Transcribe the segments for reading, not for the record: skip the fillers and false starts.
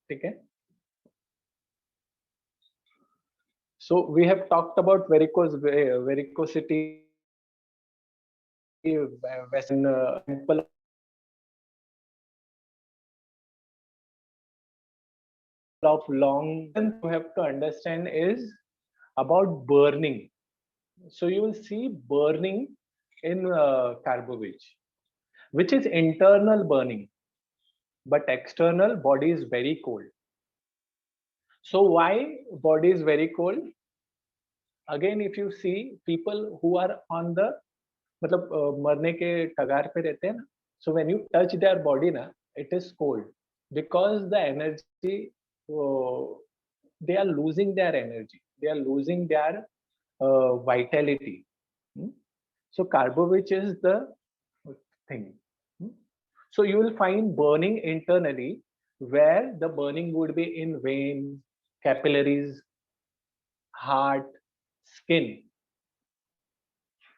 ठीक है. So we have talked about varicosity, Western example of long. You have to understand is about burning. So you will see burning in Carbovich, which is internal burning, but external body is very cold. So why body is very cold? Again, if you see people who are on the मतलब मरने के कगार पे रहते हैं ना, so when you touch their body ना, it is cold because the energy, they are losing their energy, they are losing their vitality. So Carbovich is the thing. So you will find burning internally, where the burning would be in veins, capillaries, heart, skin.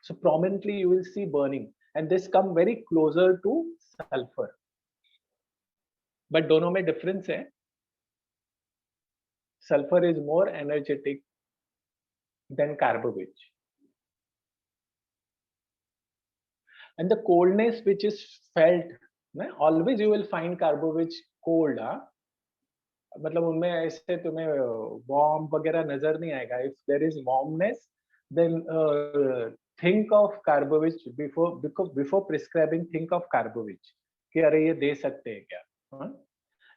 So prominently you will see burning, and this come very closer to sulfur. But दोनों में difference है. Sulfur is more energetic than Carbovich. And the coldness which is felt, always you will find Carbovich cold. मतलब उनमें ऐसे तुम्हें warm वगैरह नजर नहीं आएगा. If there is warmness, then think of Carbovich before prescribing. Think of Carbovich कि अरे ये दे सकते हैं क्या?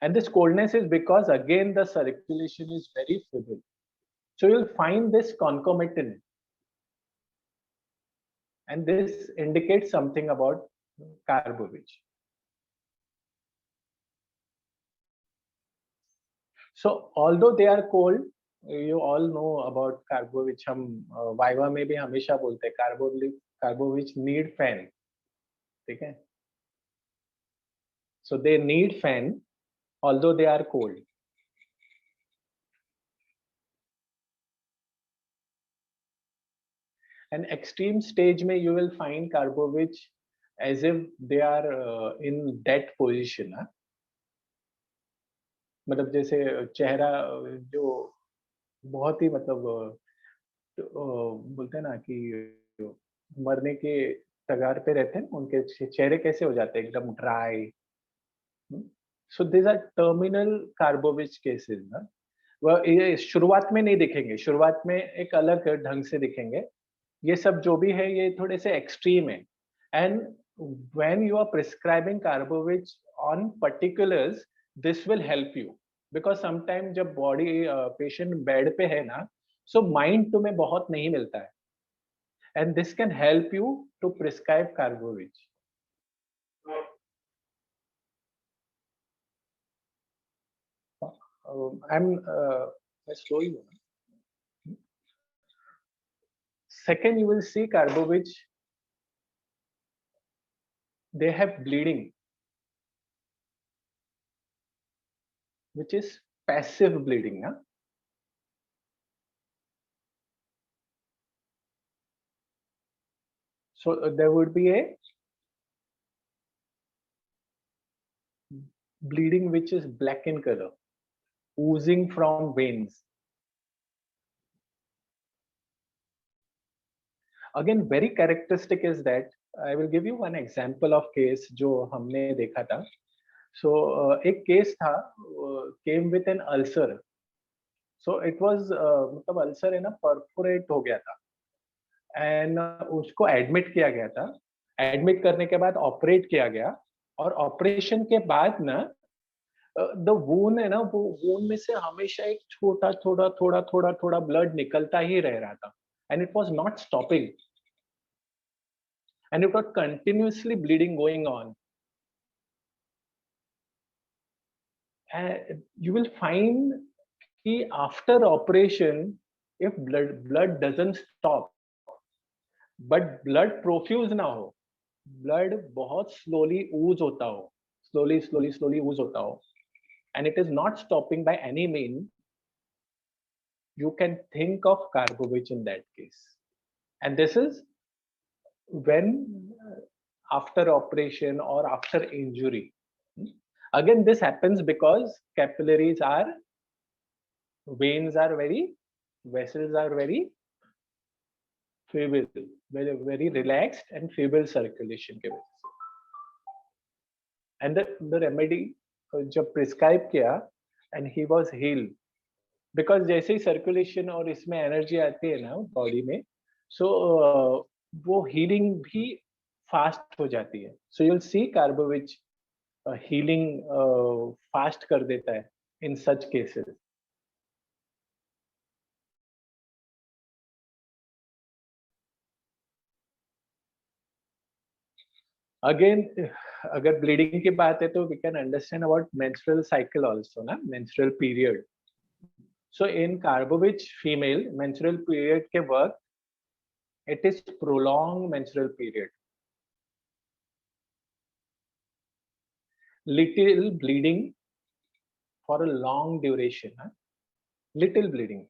And this coldness is because again the circulation is very feeble. So you'll find this concomitant, and this indicates something about Carbovich. So although they are cold, you all know about Carbovich. हम viva में भी हमेशा बोलते हैं Carbovich need fan. ठीक है? So they need fan, although they are cold. And extreme stage में you will find Carbovich as if they are in that position. मतलब जैसे चेहरा जो बहुत ही मतलब बोलते हैं ना कि मरने के कगार पे रहते हैं, उनके चेहरे कैसे हो जाते हैं एकदम dry. So this are terminal कार्बोविच केसेस ना. वह ये शुरुआत में नहीं दिखेंगे, शुरुआत में एक अलग ढंग से दिखेंगे. ये सब जो भी है ये थोड़े से एक्सट्रीम है. And when you are prescribing Carbovich on particulars, this will help you, because sometime जब बॉडी पेशेंट बेड पे है ना, सो माइंड तुम्हें बहुत नहीं मिलता है, and this can help you to prescribe Carbovich. Let's show you. Second, you will see Carbovich, they have bleeding, which is passive bleeding. So there would be a bleeding which is black in color, oozing from veins. Again, very characteristic is that I will give you one example of case जो हमने देखा था. So एक case था, came with an ulcer. So it was मतलब ulcer है ना, perforate हो गया था, and उसको admit किया गया था. Admit करने के बाद operate किया गया, और operation के बाद ना द वून है ना, वो वून में से हमेशा एक छोटा थोड़ा ब्लड निकलता ही रह रहा था, and it was not stopping, and it was continuously bleeding going on. And you will find कि after operation, if blood doesn't stop, but blood profuse ना हो, blood बहुत slowly ooze होता हो, slowly ooze होता हो, and it is not stopping by any means, you can think of Carbovich in that case. And this is when after operation or after injury, Again, this happens because capillaries are, veins are very, vessels are very feeble, very relaxed and feeble circulation के वजह से. And the remedy जब prescribe किया and he was healed because जैसे ही circulation और इसमें energy आती है ना body में, so वो healing भी fast हो जाती है. So you'll see Carbovich healing fast कर देता है in such cases. Again, अगर bleeding की बात है तो we can understand about menstrual cycle also, ना, menstrual period. So in Carbovich female, menstrual period के work, it is prolonged menstrual period. Little bleeding for a long duration, huh? Little bleeding,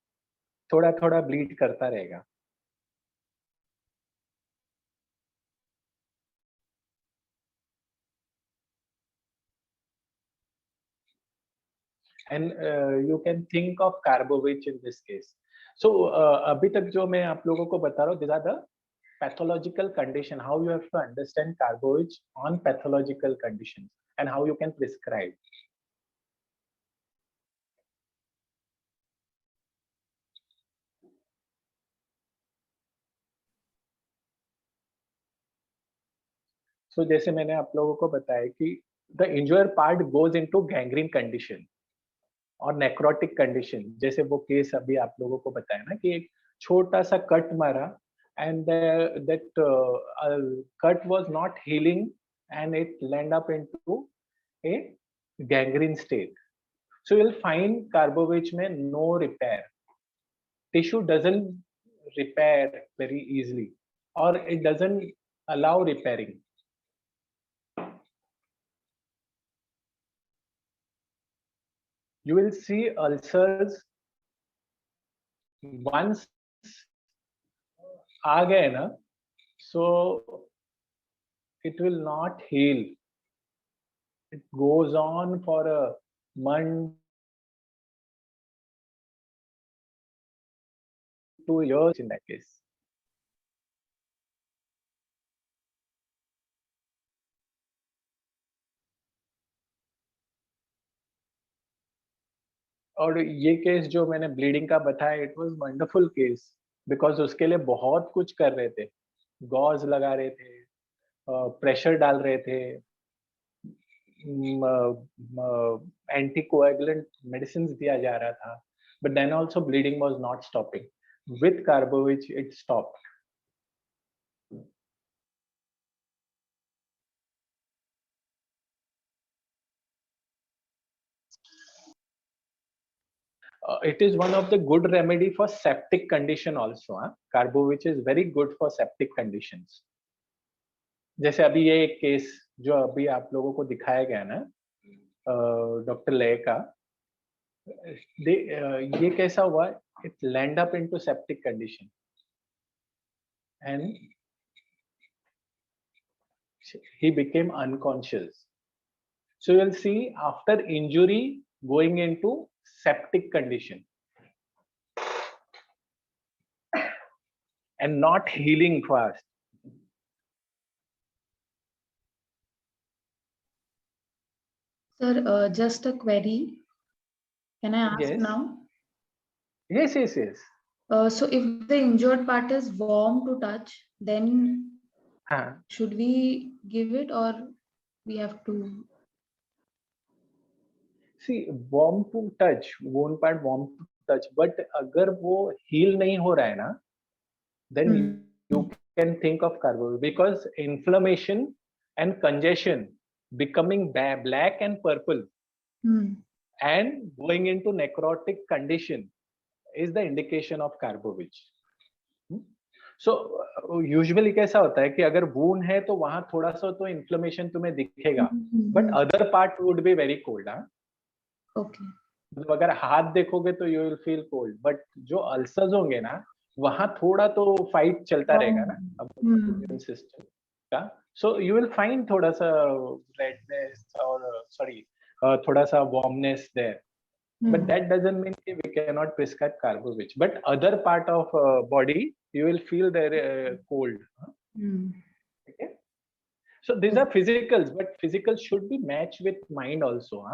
थोड़ा थोड़ा bleed करता रहेगा. And you can think of Carbovich in this case. So अभी तक जो मैं आप लोगों को बता रहा हूँ, these are the pathological condition, how you have to understand Carbovich on pathological conditions and how you can prescribe. So जैसे मैंने आप लोगों को बताया कि the injured part goes into gangrene condition और नेक्रोटिक कंडीशन. जैसे वो केस अभी आप लोगों को बताया ना कि एक छोटा सा कट मारा and that cut was not healing and it land up into a gangrene state. So you'll find Carbovich में no repair. Tissue doesn't repair very easily or it doesn't allow repairing. You will see ulcers once आ गए ना, so it will not heal. It goes on for a month, 2 years in that case. और ये case जो मैंने bleeding का बताया, it was wonderful case because उसके लिए बहुत कुछ कर रहे थे. गॉज लगा रहे थे, प्रेशर डाल रहे थे, एंटीकोएगुलेंट मेडिसिन दिया जा रहा था, but then also bleeding was not stopping. With Carbovich it stopped. It is one of the good remedy for septic condition also. Carbovich is very good for septic conditions. जैसे अभी ये एक case जो अभी आप लोगों को दिखाया गया ना डॉक्टर ले का, ये कैसा हुआ, it land up into septic condition and he became unconscious. So you'll see after injury going into septic condition and not healing fast. Sir, just a query. Can I ask Yes. now? Yes. So if the injured part is warm to touch, then should we give it or we have to? See, warm to touch, wound part warm to touch, but अगर वो heal नहीं हो रहा है ना, then you can think of Carbovich because inflammation and congestion becoming black and purple and going into necrotic condition is the indication of Carbovich. So usually कैसा होता है कि अगर wound है तो वहां थोड़ा सा तो inflammation तुम्हें दिखेगा, but other part would be very cold. Okay. मतलब अगर हाथ देखोगे तो you will feel cold, but जो अल्सर्स होंगे ना वहां थोड़ा तो फाइट चलता रहेगा ना इम्यून सिस्टम का. So you will find थोड़ा सा redness or sorry thoda sa warmness there. But Hmm. that doesn't mean that we cannot prescribe Carbovich. But other part of body, you will feel there cold. Hmm. Okay. So these are physicals, but physicals should be matched with mind also.